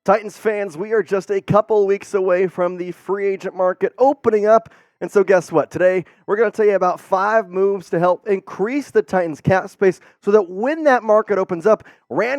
Titans fans, we are just a couple weeks away from the free agent market opening up. And so guess what? Today, we're going to tell you about 5 moves to help increase the Titans' cap space so that when that market opens up,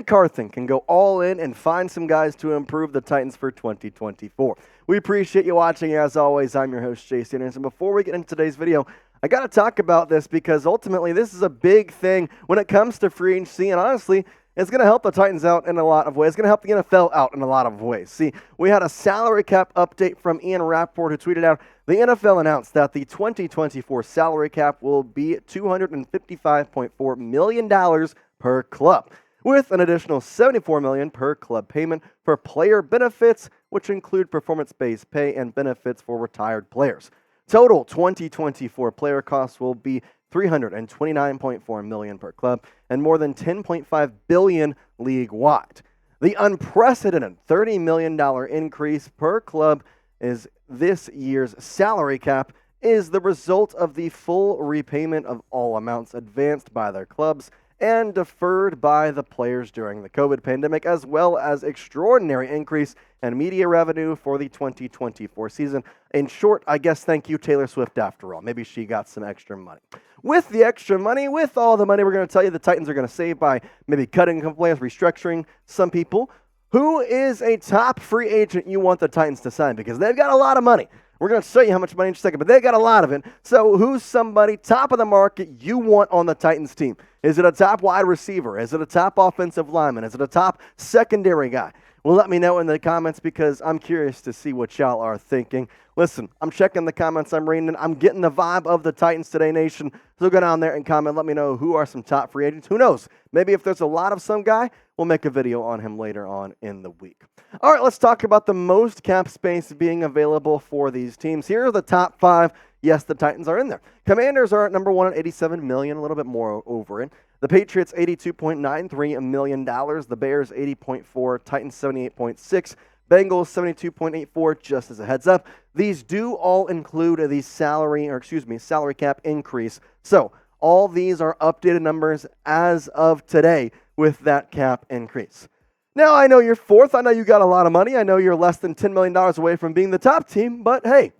Carthon can go all in and find some guys to improve the Titans for 2024. We appreciate you watching. As always, I'm your host, Jace Andrews. And before we get into today's video, I got to talk about this because ultimately this is a big thing when it comes to free agency. And honestly, it's going to help the Titans out in a lot of ways. It's going to help the NFL out in a lot of ways. See, we had a salary cap update from Ian Rappaport, who tweeted out, the NFL announced that the 2024 salary cap will be $255.4 million per club, with an additional $74 million per club payment for player benefits, which include performance-based pay and benefits for retired players. Total 2024 player costs will be $329.4 million per club and more than $10.5 billion league-wide. The unprecedented $30 million increase per club is this year's salary cap is the result of the full repayment of all amounts advanced by their clubs and deferred by the players during the COVID pandemic, as well as extraordinary increase in media revenue for the 2024 season. In short, I guess thank you, Taylor Swift, after all. Maybe she got some extra money. With the extra money, with all the money we're going to tell you the Titans are going to save by maybe cutting a couple players, restructuring some people, who is a top free agent you want the Titans to sign? Because they've got a lot of money. We're going to show you how much money in just a second, but they got a lot of it. So who's somebody top of the market you want on the Titans team? Is it a top wide receiver? Is it a top offensive lineman? Is it a top secondary guy? Well, let me know in the comments because I'm curious to see what y'all are thinking. Listen, I'm checking the comments, I'm reading it. I'm getting the vibe of the Titans Today Nation. So go down there and comment. Let me know who are some top free agents. Who knows? Maybe if there's a lot of some guy, we'll make a video on him later on in the week. All right, let's talk about the most cap space being available for these teams. Here are the top 5. Yes, the Titans are in there. Commanders are at number 1 at $87 million, a little bit more over it. The Patriots, $82.93 million. The Bears, $80.4. Titans, $78.6. Bengals, $72.84. Just as a heads up, these do all include the salary cap increase. So all these are updated numbers as of today with that cap increase. Now, I know you're 4th. I know you got a lot of money. I know you're less than $10 million away from being the top team. But hey,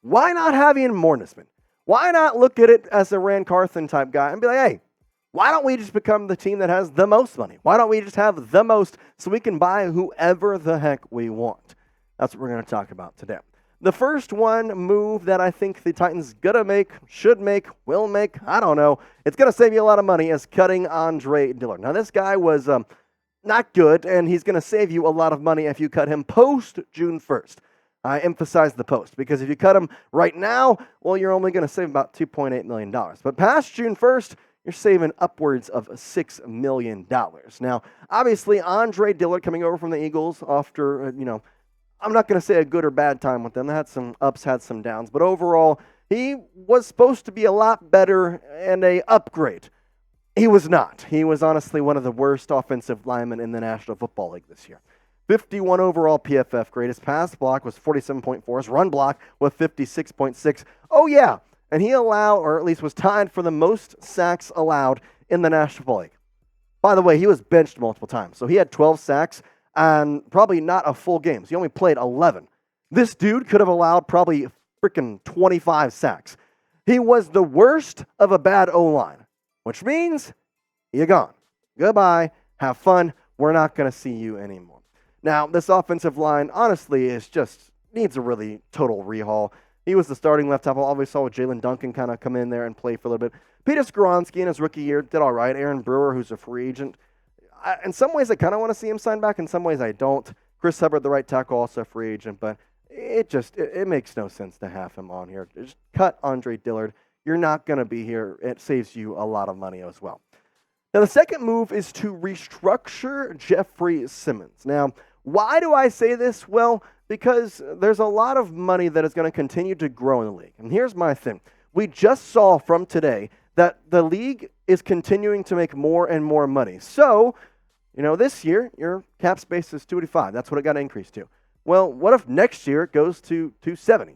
why not have Ian Mornisman? Why not look at it as a Carthon type guy and be like, hey, why don't we just become the team that has the most money? Why don't we just have the most so we can buy whoever the heck we want? That's what we're going to talk about today. The first one move that I think the Titans gonna make, should make, will make, I don't know. It's going to save you a lot of money is cutting Andre Dillard. Now, this guy was not good, and he's going to save you a lot of money if you cut him post June 1st. I emphasize the post, because if you cut him right now, well, you're only going to save about $2.8 million. But past June 1st, you're saving upwards of $6 million. Now, obviously, Andre Dillard coming over from the Eagles after, I'm not going to say a good or bad time with them. They had some ups, had some downs. But overall, he was supposed to be a lot better and a upgrade. He was not. He was honestly one of the worst offensive linemen in the National Football League this year. 51 overall PFF grade. His pass block was 47.4. His run block was 56.6. Oh, yeah. And he allowed, or at least was tied for the most sacks allowed in the National Football League. By the way, he was benched multiple times. So he had 12 sacks and probably not a full game. So he only played 11. This dude could have allowed probably freaking 25 sacks. He was the worst of a bad O-line, which means you're gone. Goodbye. Have fun. We're not going to see you anymore. Now, this offensive line, honestly, needs a really total rehaul. He was the starting left tackle. Always saw Jalen Duncan kind of come in there and play for a little bit. Peter Skoronski in his rookie year did all right. Aaron Brewer, who's a free agent. In some ways, I kind of want to see him sign back. In some ways, I don't. Chris Hubbard, the right tackle, also a free agent. But it makes no sense to have him on here. Just cut Andre Dillard. You're not going to be here. It saves you a lot of money as well. Now, the second move is to restructure Jeffery Simmons. Now, why do I say this? Well, because there's a lot of money that is going to continue to grow in the league. And here's my thing. We just saw from today that the league is continuing to make more and more money. So, this year, your cap space is 285. That's what it got increased to. Well, what if next year it goes to 270?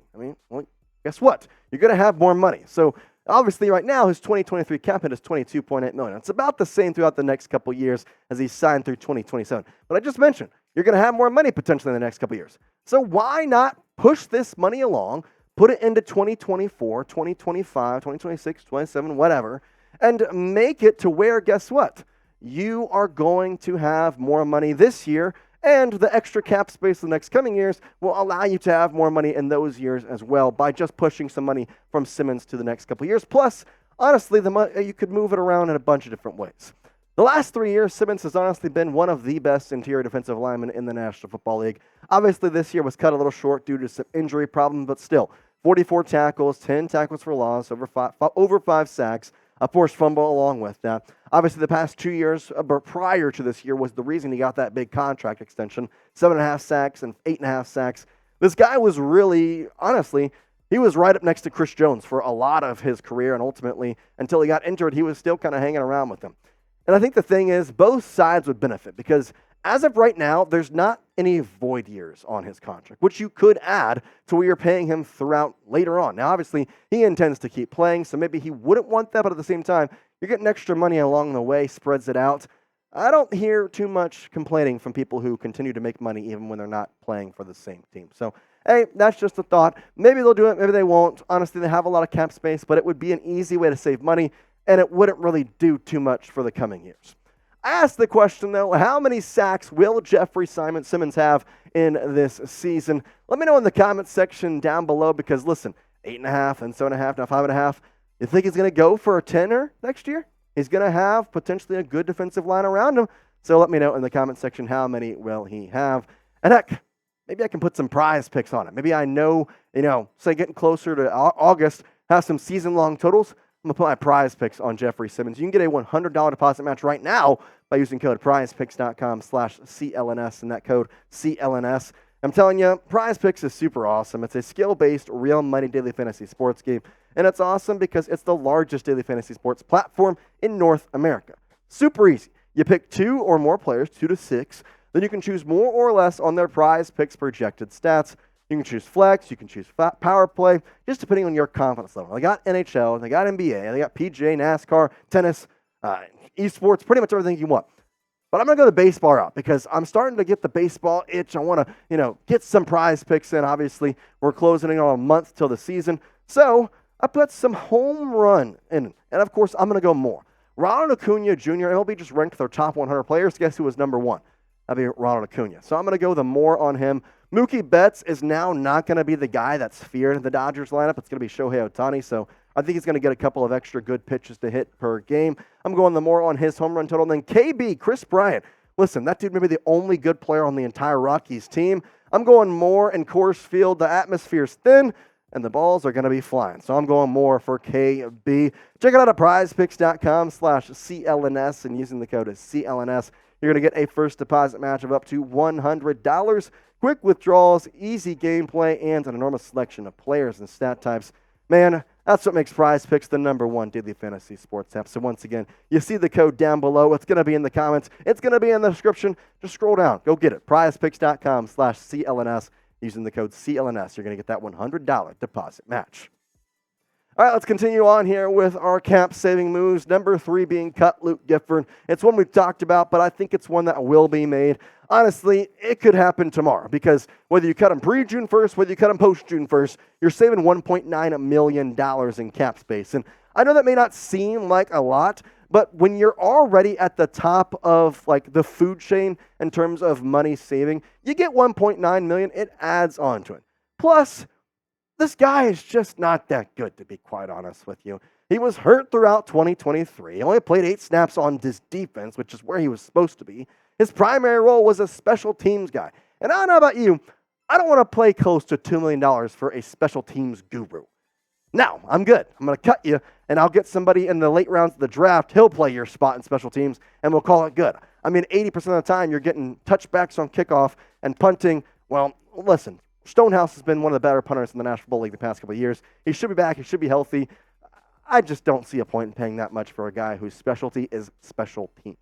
Guess what? You're going to have more money. So, obviously, right now, his 2023 cap hit is $22.8 million. It's about the same throughout the next couple years as he's signed through 2027. But I just mentioned, you're going to have more money potentially in the next couple years. So why not push this money along, put it into 2024, 2025, 2026, 27, whatever, and make it to where, guess what? You are going to have more money this year, and the extra cap space in the next coming years will allow you to have more money in those years as well by just pushing some money from Simmons to the next couple years. Plus, honestly, you could move it around in a bunch of different ways. The last 3 years, Simmons has honestly been one of the best interior defensive linemen in the National Football League. Obviously, this year was cut a little short due to some injury problems, but still, 44 tackles, 10 tackles for loss, over 5 sacks, a forced fumble along with that. Obviously, the past 2 years prior to this year was the reason he got that big contract extension, 7.5 sacks and 8.5 sacks. This guy was really, honestly, he was right up next to Chris Jones for a lot of his career, and ultimately, until he got injured, he was still kind of hanging around with him. And I think the thing is, both sides would benefit because as of right now, there's not any void years on his contract, which you could add to where you're paying him throughout later on. Now, obviously, he intends to keep playing, so maybe he wouldn't want that, but at the same time, you're getting extra money along the way, spreads it out. I don't hear too much complaining from people who continue to make money even when they're not playing for the same team. So, hey, that's just a thought. Maybe they'll do it, maybe they won't. Honestly, they have a lot of cap space, but it would be an easy way to save money, and it wouldn't really do too much for the coming years. I asked the question, though, how many sacks will Jeffery Simmons have in this season? Let me know in the comments section down below because, listen, 8.5 and 7.5, now 5.5. You think he's going to go for a 10er next year? He's going to have potentially a good defensive line around him. So let me know in the comment section how many will he have. And heck, maybe I can put some prize picks on it. Maybe I know, say getting closer to August, have some season-long totals. I'm going to put my prize picks on Jeffery Simmons. You can get a $100 deposit match right now by using code prizepicks.com/CLNS and that code CLNS. I'm telling you, Prize Picks is super awesome. It's a skill-based, real money daily fantasy sports game. And it's awesome because it's the largest daily fantasy sports platform in North America. Super easy. You pick 2 or more players, 2 to 6. Then you can choose more or less on their Prize Picks projected stats. You can choose flex, you can choose power play, just depending on your confidence level. They got NHL, they got NBA, they got PGA, NASCAR, tennis, esports, pretty much everything you want. But I'm going to go the baseball route because I'm starting to get the baseball itch. I want to, get some prize picks in. Obviously, we're closing in on a month till the season. So I put some home run in. And, of course, I'm going to go more. Ronald Acuna Jr., MLB just ranked their top 100 players. Guess who was number 1? That'd be Ronald Acuna. So I'm going to go the more on him. Mookie Betts is now not going to be the guy that's feared in the Dodgers lineup. It's going to be Shohei Ohtani, so I think he's going to get a couple of extra good pitches to hit per game. I'm going the more on his home run total. And then KB, Chris Bryant. Listen, that dude may be the only good player on the entire Rockies team. I'm going more in Coors Field. The atmosphere's thin, and the balls are going to be flying. So I'm going more for KB. Check it out at prizepicks.com/CLNS and using the code CLNS. You're going to get a first deposit match of up to $100. Quick withdrawals, easy gameplay, and an enormous selection of players and stat types. Man, that's what makes Prize Picks the #1 daily fantasy sports app. So once again, you see the code down below. It's going to be in the comments. It's going to be in the description. Just scroll down. Go get it. prizepicks.com/CLNS. Using the code CLNS, you're going to get that $100 deposit match. All right, let's continue on here with our cap-saving moves. Number 3 being cut Luke Gifford. It's one we've talked about, but I think it's one that will be made. Honestly, it could happen tomorrow because whether you cut him pre-June 1st, whether you cut him post-June 1st, you're saving $1.9 million in cap space. And I know that may not seem like a lot, but when you're already at the top of like the food chain in terms of money saving, you get $1.9 million, it adds on to it. Plus, this guy is just not that good, to be quite honest with you. He was hurt throughout 2023. He only played 8 snaps on this defense, which is where he was supposed to be. His primary role was a special teams guy. And I don't know about you, I don't want to play close to $2 million for a special teams guru. No, I'm good. I'm going to cut you, and I'll get somebody in the late rounds of the draft. He'll play your spot in special teams, and we'll call it good. I mean, 80% of the time, you're getting touchbacks on kickoff and punting. Well, listen, Stonehouse has been one of the better punters in the National Football League the past couple of years. He should be back. He should be healthy. I just don't see a point in paying that much for a guy whose specialty is special teams.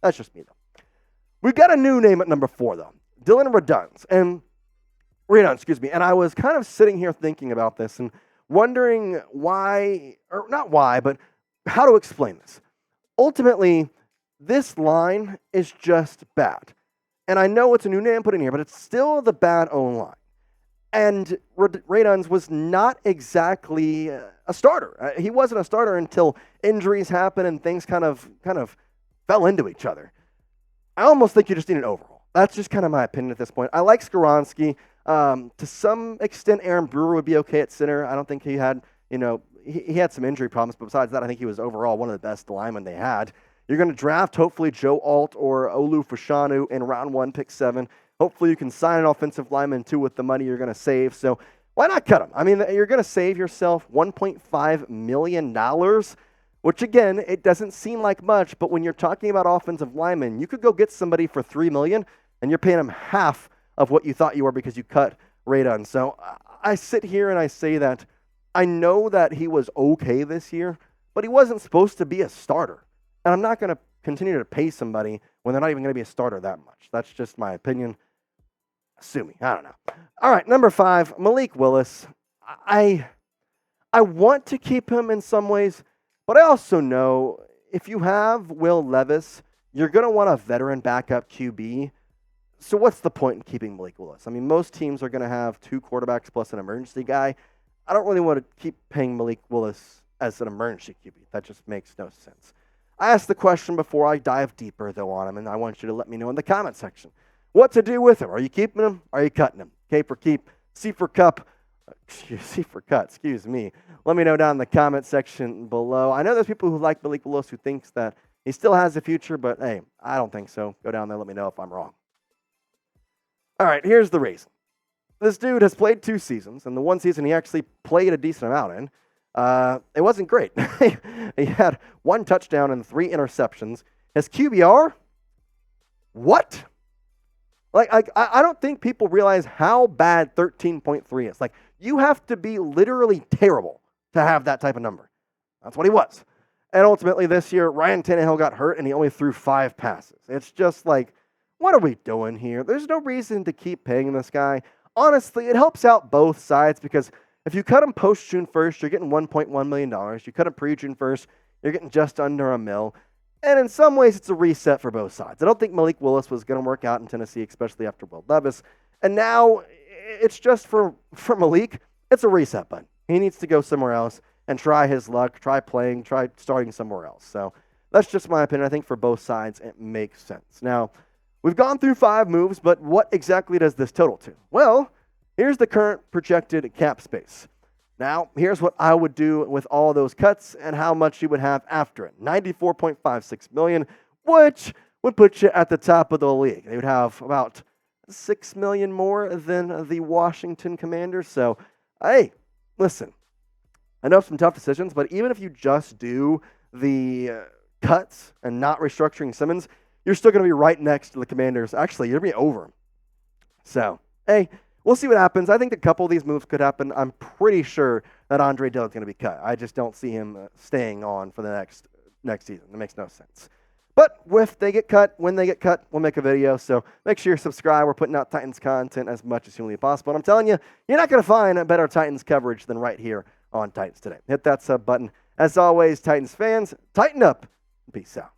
That's just me, though. We've got a new name at number 4, though. Dillard Redunds. And I was kind of sitting here thinking about this and wondering why, or not why, but how to explain this. Ultimately, this line is just bad. And I know it's a new name put in here, but it's still the bad O-line. And Radunz was not exactly a starter. He wasn't a starter until injuries happened and things kind of fell into each other. I almost think you just need an overhaul. That's just kind of my opinion at this point. I like Skoronski. To some extent, Aaron Brewer would be okay at center. I don't think he had, he had some injury problems, but besides that, I think he was overall one of the best linemen they had. You're going to draft, hopefully, Joe Alt or Olu Fashanu in round 1, pick 7. Hopefully, you can sign an offensive lineman, too, with the money you're going to save. So why not cut him? I mean, you're going to save yourself $1.5 million, which, again, it doesn't seem like much, but when you're talking about offensive linemen, you could go get somebody for $3 million, and you're paying them half of what you thought you were because you cut Radunz. So I sit here and I say that I know that he was okay this year, but he wasn't supposed to be a starter. And I'm not going to continue to pay somebody when they're not even going to be a starter that much. That's just my opinion. Sue me. I don't know. All right, number 5, Malik Willis. I want to keep him in some ways, but I also know if you have Will Levis, you're going to want a veteran backup QB. So what's the point in keeping Malik Willis? I mean, most teams are going to have 2 quarterbacks plus an emergency guy. I don't really want to keep paying Malik Willis as an emergency QB. That just makes no sense. I asked the question before I dive deeper, though, on him, and I want you to let me know in the comment section what to do with him. Are you keeping him? Are you cutting him? K for keep, C for cup, C for cut, excuse me. Let me know down in the comment section below. I know there's people who like Malik Willis who thinks that he still has a future, but hey, I don't think so. Go down there, let me know if I'm wrong. All right, here's the reason. This dude has played 2 seasons, and the one season he actually played a decent amount in, it wasn't great. He had 1 touchdown and 3 interceptions. His QBR? What? I don't think people realize how bad 13.3 is. Like, you have to be literally terrible to have that type of number. That's what he was. And ultimately this year, Ryan Tannehill got hurt, and he only threw 5 passes. It's just like, what are we doing here? There's no reason to keep paying this guy. Honestly, it helps out both sides because if you cut him post-June 1st, you're getting $1.1 million. You cut him pre-June 1st, you're getting just under $1 million. And in some ways, it's a reset for both sides. I don't think Malik Willis was going to work out in Tennessee, especially after Will Levis. And now it's just for Malik, it's a reset button. He needs to go somewhere else and try his luck, try playing, try starting somewhere else. So that's just my opinion. I think for both sides, it makes sense. Now, we've gone through 5 moves, but what exactly does this total to? Well, here's the current projected cap space. Now, here's what I would do with all those cuts and how much you would have after it. $94.56 million, which would put you at the top of the league. They would have about $6 million more than the Washington Commanders. So, hey, listen, I know some tough decisions, but even if you just do the cuts and not restructuring Simmons, you're still going to be right next to the Commanders. Actually, you're going to be over them. So, hey, we'll see what happens. I think a couple of these moves could happen. I'm pretty sure that Andre Dillard's going to be cut. I just don't see him staying on for the next season. It makes no sense. But if they get cut, when they get cut, we'll make a video. So make sure you subscribe. We're putting out Titans content as much as humanly possible. And I'm telling you, you're not going to find a better Titans coverage than right here on Titans Today. Hit that sub button. As always, Titans fans, tighten up. Peace out.